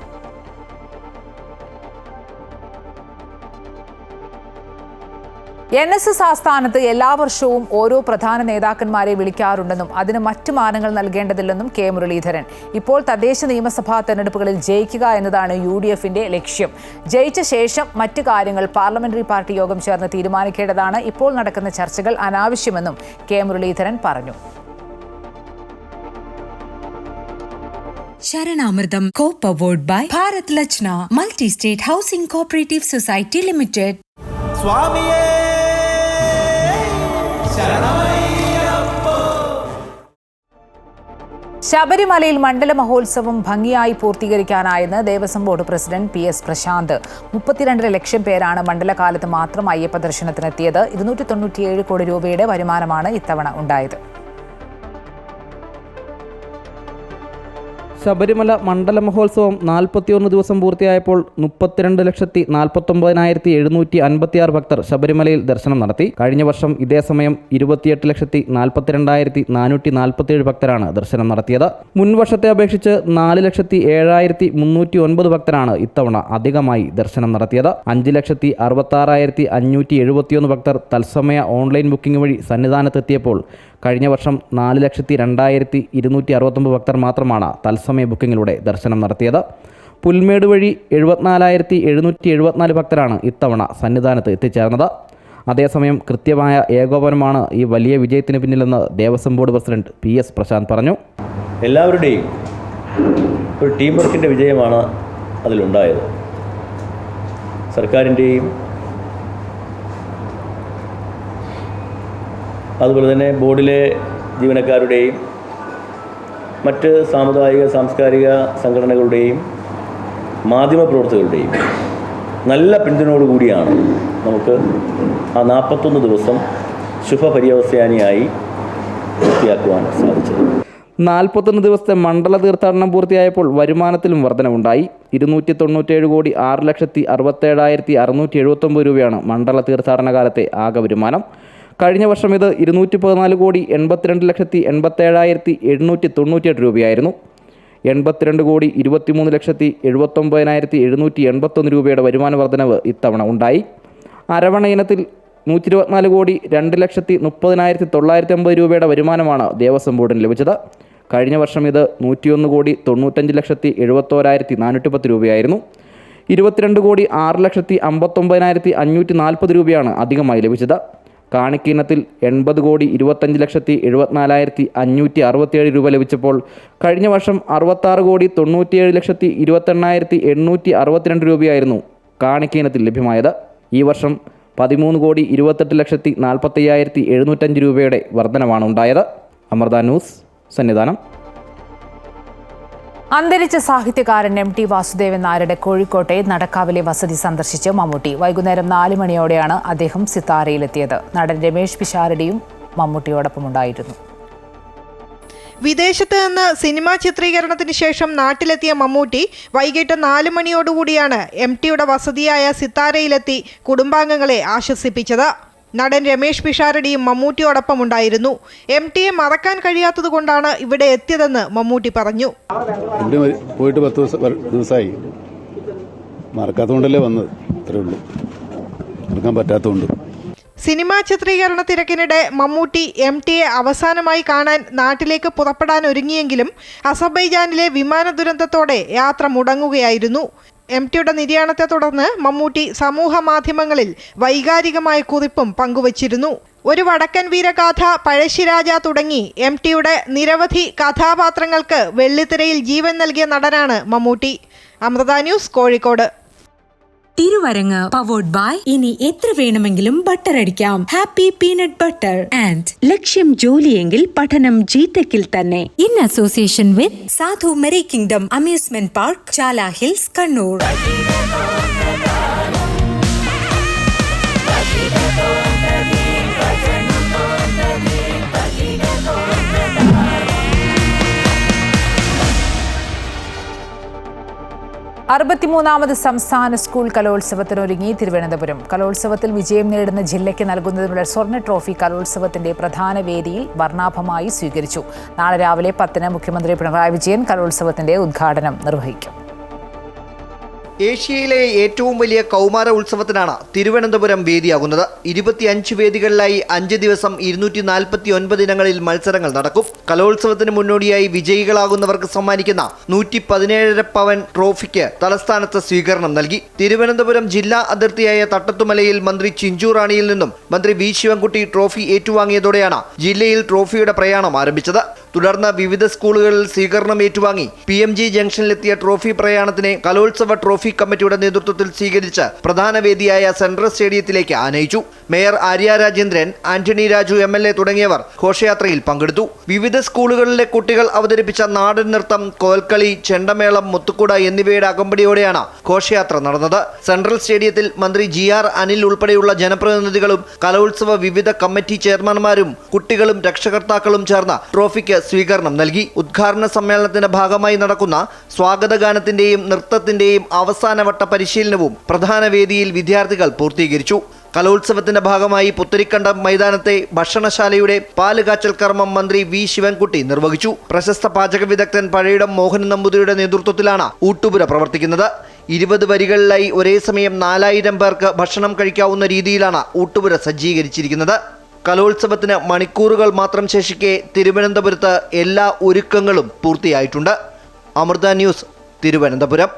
NSS ആസ്ഥാനത്ത് എല്ലാ വർഷവും ഓരോ പ്രധാന നേതാക്കന്മാരെ വിളിക്കാറുണ്ടെന്നും അതിന് മറ്റു മാനങ്ങൾ നൽകേണ്ടതില്ലെന്നും K മുരളീധരൻ. ഇപ്പോൾ തദ്ദേശ നിയമസഭാ തെരഞ്ഞെടുപ്പുകളിൽ ജയിക്കുക എന്നതാണ് UDFന്റെ ലക്ഷ്യം. ജയിച്ച ശേഷം മറ്റു കാര്യങ്ങൾ പാർലമെന്ററി പാർട്ടി യോഗം ചേർന്ന് തീരുമാനിക്കേണ്ടതാണ്. ഇപ്പോൾ നടക്കുന്ന ചർച്ചകൾ അനാവശ്യമെന്നും K മുരളീധരൻ പറഞ്ഞു. ശരണാമൃതം co-powered by Bharat Lachna Multi-State Housing Cooperative Society Limited. സ്വാമിയേ ശബരിമലയിൽ മണ്ഡല മഹോത്സവം ഭംഗിയായി പൂർത്തീകരിക്കാനായെന്ന് Devaswom board president PS Prashanth. 32 ലക്ഷം പേരാണ് മണ്ഡലകാലത്ത് മാത്രം അയ്യപ്പ ദർശനത്തിനെത്തിയത്. 297 കോടി രൂപയുടെ വരുമാനമാണ് ഇത്തവണ ഉണ്ടായത്. ശബരിമല മണ്ഡല മഹോത്സവം 41 ദിവസം പൂർത്തിയായപ്പോൾ 32,49,756 ഭക്തർ ശബരിമലയിൽ ദർശനം നടത്തി. കഴിഞ്ഞ വർഷം ഇതേ സമയം 28,42,447 ഭക്തരാണ് ദർശനം നടത്തിയത്. മുൻ വർഷത്തെ അപേക്ഷിച്ച് 4,07,309 ഭക്തരാണ് ഇത്തവണ അധികമായി ദർശനം നടത്തിയത്. 5,66,571 ഭക്തർ തത്സമയ ഓൺലൈൻ ബുക്കിംഗ് വഴി സന്നിധാനത്തെത്തിയപ്പോൾ കഴിഞ്ഞ വർഷം 4,02,269 ഭക്തർ മാത്രമാണ് തത്സമയ ബുക്കിങ്ങിലൂടെ ദർശനം നടത്തിയത്. പുൽമേട് വഴി 74,774 ഭക്തരാണ് ഇത്തവണ സന്നിധാനത്ത് എത്തിച്ചേർന്നത്. അതേസമയം കൃത്യമായ ഏകോപനമാണ് ഈ വലിയ വിജയത്തിന് പിന്നിലെന്ന് Devaswom board president PS Prashanth പറഞ്ഞു. എല്ലാവരുടെയും ഒരു ടീം വർക്കിൻ്റെ വിജയമാണ് അതിലുണ്ടായത്. സർക്കാരിൻ്റെയും അതുപോലെ തന്നെ ബോർഡിലെ ജീവനക്കാരുടെയും മറ്റ് സാമുദായിക സാംസ്കാരിക സംഘടനകളുടെയും മാധ്യമപ്രവർത്തകരുടെയും നല്ല പിന്തുണയോടുകൂടിയാണ് നമുക്ക് ആ 41 ദിവസം ശുഭപര്യവസാനിയായി പൂർത്തിയാക്കുവാൻ സാധിച്ചത്. 41 ദിവസത്തെ മണ്ഡല തീർത്ഥാടനം പൂർത്തിയായപ്പോൾ വരുമാനത്തിലും വർധനവുണ്ടായി. 298,667,679 രൂപയാണ് മണ്ഡല തീർത്ഥാടന കാലത്തെ ആകെ വരുമാനം. കഴിഞ്ഞ വർഷം ഇത് 214,82,87,798 രൂപയായിരുന്നു. 82,23,79,781 രൂപയുടെ വരുമാന വർധനവ് ഇത്തവണ ഉണ്ടായി. അരവണ ഇനത്തിൽ 124,02,30,950 രൂപയുടെ വരുമാനമാണ് ദേവസ്വം ബോർഡിന് ലഭിച്ചത്. കഴിഞ്ഞ വർഷം ഇത് 101,95,71,410 രൂപയായിരുന്നു. 22,06,59,540 രൂപയാണ് അധികമായി ലഭിച്ചത്. കാണിക്കയിനത്തിൽ 80,25,74,567 രൂപ ലഭിച്ചപ്പോൾ കഴിഞ്ഞ വർഷം 66,97,28,862 രൂപയായിരുന്നു കാണിക്കയിനത്തിൽ ലഭ്യമായത്. ഈ വർഷം 13,28,45,705 രൂപയുടെ വർധനവാണ് ഉണ്ടായത്. അമൃത ന്യൂസ്, സന്നിധാനം. അന്തരിച്ച സാഹിത്യകാരൻ MT വാസുദേവൻ നായരുടെ കോഴിക്കോട്ടെ നടക്കാവിലെ വസതി സന്ദർശിച്ച് മമ്മൂട്ടി. വൈകുന്നേരം 4 മണിയോടെയാണ് അദ്ദേഹം സിത്താരയിലെത്തിയത്. നടൻ രമേശ് പിഷാരടിയും മമ്മൂട്ടിയോടൊപ്പമുണ്ടായിരുന്നു. വിദേശത്ത് നിന്ന് സിനിമാ ചിത്രീകരണത്തിന് ശേഷം നാട്ടിലെത്തിയ മമ്മൂട്ടി വൈകിട്ട് 4 മണിയോടുകൂടിയാണ് MTയുടെ വസതിയായ സിത്താരയിലെത്തി കുടുംബാംഗങ്ങളെ ആശ്വസിപ്പിച്ചത്. നടൻ രമേശ് പിഷാരടിയും മമ്മൂട്ടിയോടൊപ്പം ഉണ്ടായിരുന്നു. MTയെ മറക്കാൻ കഴിയാത്തതുകൊണ്ടാണ് ഇവിടെ എത്തിയതെന്ന് മമ്മൂട്ടി പറഞ്ഞു. പോയിട്ട് 10 ദിവസമായി, മറക്കാത്തതുകൊണ്ടല്ലേ വന്നത്, അത്രേ ഉള്ളൂ, മറക്കാൻ പറ്റാത്തതുകൊണ്ട്. സിനിമാ ചിത്രീകരണ തിരക്കിനിടെ മമ്മൂട്ടി MTയെ അവസാനമായി കാണാൻ നാട്ടിലേക്ക് പുറപ്പെടാൻ ഒരുങ്ങിയെങ്കിലും അസർബൈജാനിലെ വിമാന ദുരന്തത്തോടെ യാത്ര മുടങ്ങുകയായിരുന്നു. MTയുടെ നിര്യാണത്തെ തുടർന്ന് മമ്മൂട്ടി സമൂഹ മാധ്യമങ്ങളിൽ വൈകാരികമായ കുറിപ്പും പങ്കുവച്ചിരുന്നു. ഒരു വടക്കൻ വീരഗാഥ, പഴശ്ശിരാജ തുടങ്ങി MTയുടെ നിരവധി കഥാപാത്രങ്ങൾക്ക് വെള്ളിത്തിരയിൽ ജീവൻ നൽകിയ നടനാണ് Mammootty. Amrita news, Kozhikode. Thiruvarangu powered by ഇനി എത്ര വേണമെങ്കിലും ബട്ടർ അടിക്കാം. ഹാപ്പി പീനട്ട് ബട്ടർ ആൻഡ് ലക്ഷ്യം ജോലിയെങ്കിൽ പഠനം ജിടെക്കിൽ തന്നെ. ഇൻ അസോസിയേഷൻ വിത്ത് സാധു മെറി കിങ്ഡം അമ്യൂസ്മെന്റ് പാർക്ക്, ചാല ഹിൽസ്, കണ്ണൂർ. 63ാമത് സംസ്ഥാന സ്കൂൾ കലോത്സവത്തിനൊരുങ്ങി തിരുവനന്തപുരം. കലോത്സവത്തിൽ വിജയം നേടുന്ന ജില്ലയ്ക്ക് നൽകുന്നതിനുള്ള സ്വർണ്ണ ട്രോഫി കലോത്സവത്തിന്റെ പ്രധാന വേദിയിൽ വർണ്ണാഭമായി സ്വീകരിച്ചു. നാളെ രാവിലെ 10-ന് മുഖ്യമന്ത്രി പിണറായി വിജയൻ കലോത്സവത്തിന്റെ ഉദ്ഘാടനം നിർവഹിക്കും. ഏഷ്യയിലെ ഏറ്റവും വലിയ കൗമാര ഉത്സവത്തിനാണ് തിരുവനന്തപുരം വേദിയാകുന്നത്. 25 വേദികളിലായി 5 ദിവസം 249 ഇനങ്ങളിൽ മത്സരങ്ങൾ നടക്കും. കലോത്സവത്തിന് മുന്നോടിയായി വിജയികളാകുന്നവർക്ക് സമ്മാനിക്കുന്ന 117.5 പവൻ ട്രോഫിക്ക് തലസ്ഥാനത്ത് സ്വീകരണം നൽകി. തിരുവനന്തപുരം ജില്ലാ അതിർത്തിയായ തട്ടത്തുമലയിൽ മന്ത്രി ചിഞ്ചു റാണിയിൽ നിന്നും മന്ത്രി വി ശിവൻകുട്ടി ട്രോഫി ഏറ്റുവാങ്ങിയതോടെയാണ് ജില്ലയിൽ ട്രോഫിയുടെ പ്രയാണം ആരംഭിച്ചത്. തുടർന്ന് വിവിധ സ്കൂളുകളിൽ സ്വീകരണം ഏറ്റുവാങ്ങി PMG ജംഗ്ഷനിലെത്തിയ ട്രോഫി പ്രയാണത്തിനെ കലോത്സവ ട്രോഫി കമ്മിറ്റിയുടെ നേതൃത്വത്തിൽ സ്വീകരിച്ച് പ്രധാന വേദിയായ സെൻട്രൽ സ്റ്റേഡിയത്തിലേക്ക് ആനയിച്ചു. മേയർ ആര്യ രാജേന്ദ്രൻ, ആന്റണി രാജു MLA തുടങ്ങിയവർ ഘോഷയാത്രയിൽ പങ്കെടുത്തു. വിവിധ സ്കൂളുകളിലെ കുട്ടികൾ അവതരിപ്പിച്ച നാടൻ നൃത്തം, കോൽക്കളി, ചെണ്ടമേളം, മുത്തുക്കുട എന്നിവയുടെ അകമ്പടിയോടെയാണ് ഘോഷയാത്ര നടന്നത്. സെൻട്രൽ സ്റ്റേഡിയത്തിൽ മന്ത്രി GR അനിൽ ഉൾപ്പെടെയുള്ള ജനപ്രതിനിധികളും കലോത്സവ വിവിധ കമ്മിറ്റി ചെയർമാൻമാരും കുട്ടികളും രക്ഷകർത്താക്കളും ചേർന്ന് ട്രോഫിക്ക് സ്വീകരണം നൽകി. ഉദ്ഘാടന സമ്മേളനത്തിന്റെ ഭാഗമായി നടക്കുന്ന സ്വാഗതഗാനത്തിന്റെയും നൃത്തത്തിന്റെയും അവസാനവട്ട പരിശീലനവും പ്രധാന വേദിയിൽ വിദ്യാർത്ഥികൾ പൂർത്തീകരിച്ചു. കലോത്സവത്തിന്റെ ഭാഗമായി പുത്തരിക്കണ്ടം മൈതാനത്തെ ഭക്ഷണശാലയുടെ പാലുകാച്ചൽ കർമ്മം മന്ത്രി വി ശിവൻകുട്ടി നിർവഹിച്ചു. പ്രശസ്ത പാചക വിദഗ്ധൻ പഴയിടം മോഹൻ നമ്പൂതിരിയുടെ നേതൃത്വത്തിലാണ് ഊട്ടുപുര പ്രവർത്തിക്കുന്നത്. 20 വരികളിലായി ഒരേ സമയം 4000 പേർക്ക് ഭക്ഷണം കഴിക്കാവുന്ന രീതിയിലാണ് ഊട്ടുപുര സജ്ജീകരിച്ചിരിക്കുന്നത്. കലോത്സവത്തിന് മണിക്കൂറുകൾ മാത്രം ശേഷിക്കെ തിരുവനന്തപുരത്ത് എല്ലാ ഒരുക്കങ്ങളും പൂർത്തിയായിട്ടുണ്ട്. അമൃത ന്യൂസ്, തിരുവനന്തപുരം.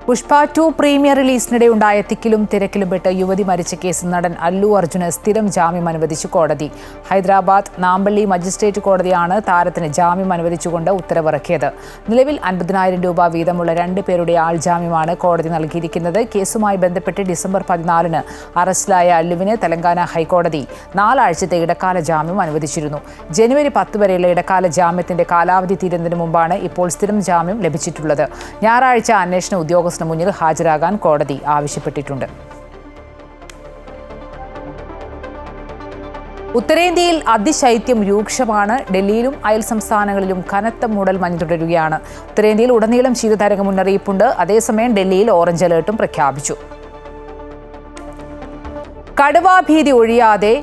പുഷ്പ 2 പ്രീമിയർ റിലീസിനിടെ ഉണ്ടായ തിക്കിലും തിരക്കിലും പെട്ട് യുവതി മരിച്ച കേസിൽ നടൻ അല്ലു അർജുന് സ്ഥിരം ജാമ്യം അനുവദിച്ചു കോടതി. ഹൈദരാബാദ് നാമ്പള്ളി മജിസ്ട്രേറ്റ് കോടതിയാണ് താരത്തിന് ജാമ്യം അനുവദിച്ചുകൊണ്ട് ഉത്തരവിറക്കിയത്. നിലവിൽ 50,000 രൂപ വീതമുള്ള 2 പേരുടെ ആൾജാമ്യമാണ് കോടതി നൽകിയിരിക്കുന്നത്. കേസുമായി ബന്ധപ്പെട്ട് ഡിസംബർ 14-ന് അറസ്റ്റിലായ അല്ലുവിന് തെലങ്കാന ഹൈക്കോടതി 4 ആഴ്ചത്തെ ഇടക്കാല ജാമ്യം അനുവദിച്ചിരുന്നു. ജനുവരി 10 വരെയുള്ള ഇടക്കാല ജാമ്യത്തിന്റെ കാലാവധി തീരുന്നതിന് മുമ്പാണ് ഇപ്പോൾ സ്ഥിരം ജാമ്യം ലഭിച്ചിട്ടുള്ളത്. ഞായറാഴ്ച അന്വേഷണ ഉദ്യോഗസ്ഥർ മുന്നിൽ ഹാജരാകാൻ കോടതി ആവശ്യപ്പെട്ടിട്ടുണ്ട്. ഉത്തരേന്ത്യയിൽ അതിശൈത്യം രൂക്ഷമാണ്. ഡൽഹിയിലും അയൽ സംസ്ഥാനങ്ങളിലും കനത്ത മൂടൽമഞ്ഞ് തുടരുകയാണ്. ഉത്തരേന്ത്യയിൽ ഉടനീളം ശീതതരംഗ മുന്നറിയിപ്പുണ്ട്. അതേസമയം ഡൽഹിയിൽ ഓറഞ്ച് അലേർട്ടും പ്രഖ്യാപിച്ചു. കടുവാഭീതി ഒഴിയാതെ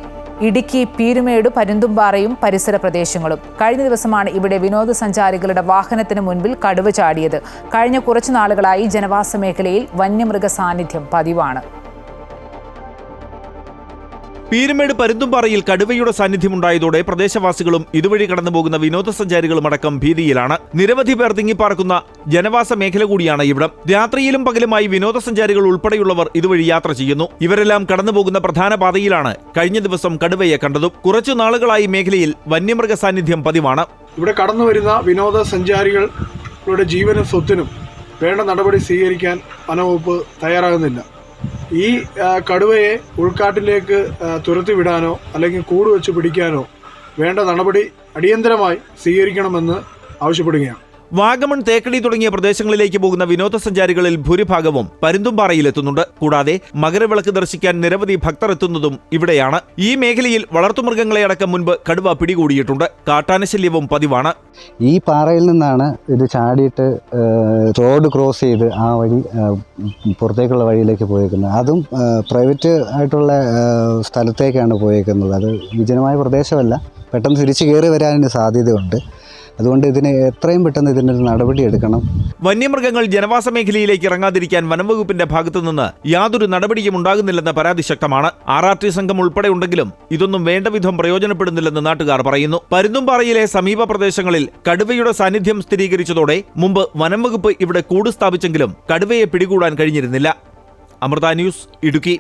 ഇടുക്കി പീരുമേട്, പരുന്തുംപാറയും പരിസര പ്രദേശങ്ങളും. കഴിഞ്ഞ ദിവസമാണ് ഇവിടെ വിനോദസഞ്ചാരികളുടെ വാഹനത്തിന് മുൻപിൽ കടുവ ചാടിയത്. കഴിഞ്ഞ കുറച്ചു നാളുകളായി ജനവാസ മേഖലയിൽ വന്യമൃഗ സാന്നിധ്യം പതിവാണ്. പീരുമേട് പരുന്തുംപാറയിൽ കടുവയുടെ സാന്നിധ്യമുണ്ടായതോടെ പ്രദേശവാസികളും ഇതുവഴി കടന്നുപോകുന്ന വിനോദസഞ്ചാരികളും അടക്കം ഭീതിയിലാണ്. നിരവധി പേർ തിങ്ങിപ്പാർക്കുന്ന ജനവാസ മേഖല കൂടിയാണ് ഇവിടം. രാത്രിയിലും പകലുമായി വിനോദസഞ്ചാരികൾ ഉൾപ്പെടെയുള്ളവർ ഇതുവഴി യാത്ര ചെയ്യുന്നു. ഇവരെല്ലാം കടന്നുപോകുന്ന പ്രധാന പാതയിലാണ് കഴിഞ്ഞ ദിവസം കടുവയെ കണ്ടതും. കുറച്ചു നാളുകളായി മേഖലയിൽ വന്യമൃഗ സാന്നിധ്യം പതിവാണ്. ഇവിടെ കടന്നു വരുന്ന വിനോദസഞ്ചാരികളുടെ ജീവനും സ്വത്തിനും വേണ്ട നടപടി സ്വീകരിക്കാൻ വനംവകുപ്പ് തയ്യാറാകുന്നില്ല. ഈ കടുവയെ ഉൾക്കാട്ടിലേക്ക് തുരത്തിവിടാനോ അല്ലെങ്കിൽ കൂട് വെച്ച് പിടിക്കാനോ വേണ്ട നടപടി അടിയന്തരമായി സ്വീകരിക്കണമെന്ന് ആവശ്യപ്പെടുകയാണ്. വാഗമൺ, തേക്കടി തുടങ്ങിയ പ്രദേശങ്ങളിലേക്ക് പോകുന്ന വിനോദസഞ്ചാരികളിൽ ഭൂരിഭാഗവും പരുന്തുംപാറയിലെത്തുന്നുണ്ട്. കൂടാതെ മകരവിളക്ക് ദർശിക്കാൻ നിരവധി ഭക്തർ എത്തുന്നതും ഇവിടെയാണ്. ഈ മേഖലയിൽ വളർത്തുമൃഗങ്ങളെ അടക്കം മുൻപ് കടുവ പിടികൂടിയിട്ടുണ്ട്. കാട്ടാനശല്യവും പതിവാണ്. ഈ പാറയിൽ നിന്നാണ് ഇത് ചാടിയിട്ട് റോഡ് ക്രോസ് ചെയ്ത് ആ വഴി പുറത്തേക്കുള്ള വഴിയിലേക്ക് പോയേക്കുന്നത്. അതും പ്രൈവറ്റ് ആയിട്ടുള്ള സ്ഥലത്തേക്കാണ് പോയേക്കുന്നത്. അത് വിജനമായ പ്രദേശമല്ല. പെട്ടെന്ന് തിരിച്ചു കയറി വരാനും സാധ്യതയുണ്ട്. അതുകൊണ്ട് ഇതിന് എത്രയും പെട്ടെന്ന് ഇതിനൊരു നടപടി എടുക്കണം. വന്യമൃഗങ്ങൾ ജനവാസ മേഖലയിലേക്ക് ഇറങ്ങാതിരിക്കാൻ വനംവകുപ്പിന്റെ ഭാഗത്തുനിന്ന് യാതൊരു നടപടിയും ഉണ്ടാകുന്നില്ലെന്ന പരാതി ശക്തമാണ്. RRT സംഘം ഉൾപ്പെടെ ഉണ്ടെങ്കിലും ഇതൊന്നും വേണ്ടവിധം പ്രയോജനപ്പെടുന്നില്ലെന്ന് നാട്ടുകാർ പറയുന്നു. പരുന്തുംപാറയിലെ സമീപ പ്രദേശങ്ങളിൽ കടുവയുടെ സാന്നിധ്യം സ്ഥിരീകരിച്ചതോടെ മുമ്പ് വനംവകുപ്പ് ഇവിടെ കൂട് സ്ഥാപിച്ചെങ്കിലും കടുവയെ പിടികൂടാൻ കഴിഞ്ഞിരുന്നില്ല. അമൃത ന്യൂസ്, ഇടുക്കി.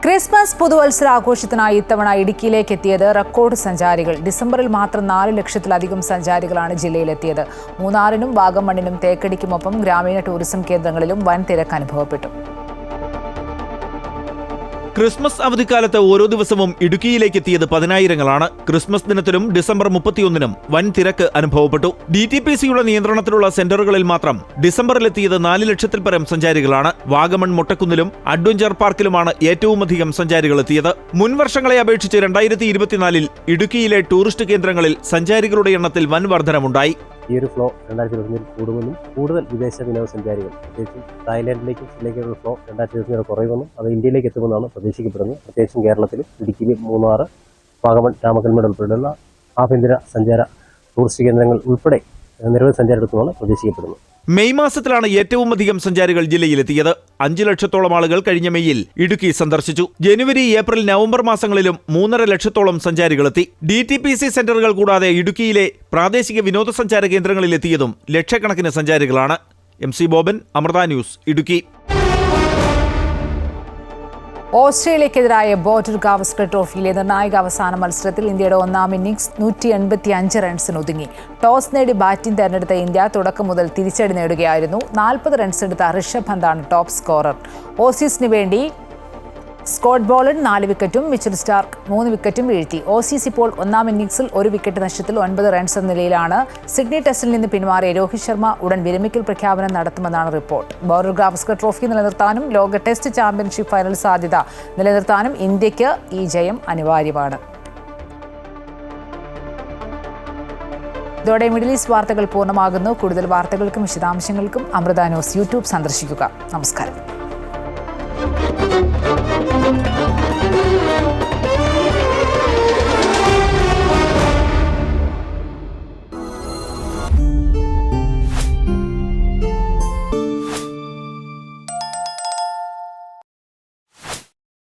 ക്രിസ്മസ് പുതുവത്സരാഘോഷത്തിനായി ഇത്തവണ ഇടുക്കിയിലേക്ക് എത്തിയത് റെക്കോർഡ് സഞ്ചാരികൾ. ഡിസംബറിൽ മാത്രം 4 ലക്ഷത്തിലധികം സഞ്ചാരികളാണ് ജില്ലയിലെത്തിയത്. മൂന്നാറിനും വാഗമണ്ണിനും തേക്കടിക്കുമൊപ്പം ഗ്രാമീണ ടൂറിസം കേന്ദ്രങ്ങളിലും വൻ തിരക്ക് അനുഭവപ്പെട്ടു. ക്രിസ്മസ് അവധിക്കാലത്ത് ഓരോ ദിവസവും ഇടുക്കിയിലേക്ക് എത്തിയത് പതിനായിരങ്ങളാണ്. ക്രിസ്മസ് ദിനത്തിലും ഡിസംബർ 31-നും വൻ തിരക്ക് അനുഭവപ്പെട്ടു. DTPCയുടെ നിയന്ത്രണത്തിലുള്ള സെന്ററുകളിൽ മാത്രം ഡിസംബറിലെത്തിയത് 4 ലക്ഷത്തിൽ പരം സഞ്ചാരികളാണ്. വാഗമൺ മൊട്ടക്കുന്നിലും അഡ്വഞ്ചർ പാർക്കിലുമാണ് ഏറ്റവുമധികം സഞ്ചാരികൾ എത്തിയത്. മുൻവർഷങ്ങളെ അപേക്ഷിച്ച് 2024-ൽ ഇടുക്കിയിലെ ടൂറിസ്റ്റ് കേന്ദ്രങ്ങളിൽ സഞ്ചാരികളുടെ എണ്ണത്തിൽ വൻ വർധനമുണ്ടായി. ഈ ഒരു ഫ്ലോ 2021 കൂടുമെന്നും കൂടുതൽ വിദേശ വിനോദസഞ്ചാരികൾ പ്രത്യേകിച്ചും തായ്ലാൻഡിലേക്കും ശ്രീലങ്കയിലുള്ള ഫ്ലോ 2021 കുറയുമെന്നും അത് ഇന്ത്യയിലേക്ക് എത്തുമെന്നാണ് പ്രതീക്ഷിക്കപ്പെടുന്നത്. പ്രത്യേകിച്ചും കേരളത്തിലും ഇടുക്കിയിലും മൂന്നാർ, വാഗമൺ, രാമക്കൽമേട് ഉൾപ്പെടെയുള്ള ആഭ്യന്തര സഞ്ചാര ടൂറിസ്റ്റ് കേന്ദ്രങ്ങൾ ഉൾപ്പെടെ നിരവധി സഞ്ചാരികൾ എത്തുമെന്നാണ് പ്രതീക്ഷിക്കപ്പെടുന്നത്. മെയ് മാസത്തിലാണ് ഏറ്റവും അധികം സഞ്ചാരികൾ ജില്ലയിലെത്തിയത്. 5 ലക്ഷത്തോളം ആളുകൾ കഴിഞ്ഞ മെയ്യിൽ ഇടുക്കി സന്ദർശിച്ചു. ജനുവരി, ഏപ്രിൽ, നവംബർ മാസങ്ങളിലും 3.5 ലക്ഷത്തോളം സഞ്ചാരികളെത്തി. DTPC സെന്ററുകൾ കൂടാതെ ഇടുക്കിയിലെ പ്രാദേശിക വിനോദസഞ്ചാര കേന്ദ്രങ്ങളിലെത്തിയതും ലക്ഷക്കണക്കിന് സഞ്ചാരികളാണ്. MC Boban, Amrita news, Idukki. ഓസ്ട്രേലിയക്കെതിരായ ബോർഡർ ഗാവസ്കർ ട്രോഫിയിലെ നിർണായക അവസാന മത്സരത്തിൽ ഇന്ത്യയുടെ ഒന്നാം ഇന്നിംഗ്സ് 185 റൺസിന് ഒതുങ്ങി. ടോസ് നേടി ബാറ്റിംഗ് തെരഞ്ഞെടുത്ത ഇന്ത്യ തുടക്കം മുതൽ തിരിച്ചടി നേടുകയായിരുന്നു. 40 റൺസ് എടുത്ത ഋഷഭ് പന്താണ് ടോപ്പ് സ്കോറർ. ഓസീസിന് വേണ്ടി സ്കോട്ട് ബോളൻ 4 വിക്കറ്റും മിച്ചൽ സ്റ്റാർക്ക് 3 വിക്കറ്റും വീഴ്ത്തി. ഓസീസ് ഇപ്പോൾ ഒന്നാം ഇന്നിംഗ്സിൽ 1 വിക്കറ്റ് നഷ്ടത്തിൽ 9 റൺസ് എന്ന നിലയിലാണ്. സിഡ്നി ടെസ്റ്റിൽ നിന്ന് പിന്മാറിയ രോഹിത് ശർമ്മ ഉടൻ വിരമിക്കൽ പ്രഖ്യാപനം നടത്തുമെന്നാണ് റിപ്പോർട്ട്. ബോർഡർ ഗാവസ്കർ ട്രോഫി നിലനിർത്താനും ലോക ടെസ്റ്റ് ചാമ്പ്യൻഷിപ്പ് ഫൈനൽ സാധ്യത നിലനിർത്താനും ഇന്ത്യക്ക് ഈ ജയം അനിവാര്യമാണ്. ഇതോടെ മിഡിൽ ഈസ്റ്റ് വാർത്തകൾ പൂർണ്ണമാകുന്നു. കൂടുതൽ വാർത്തകൾക്കും വിശദാംശങ്ങൾക്കും അമൃത ന്യൂസ് യൂട്യൂബ് സന്ദർശിക്കുക. നമസ്കാരം.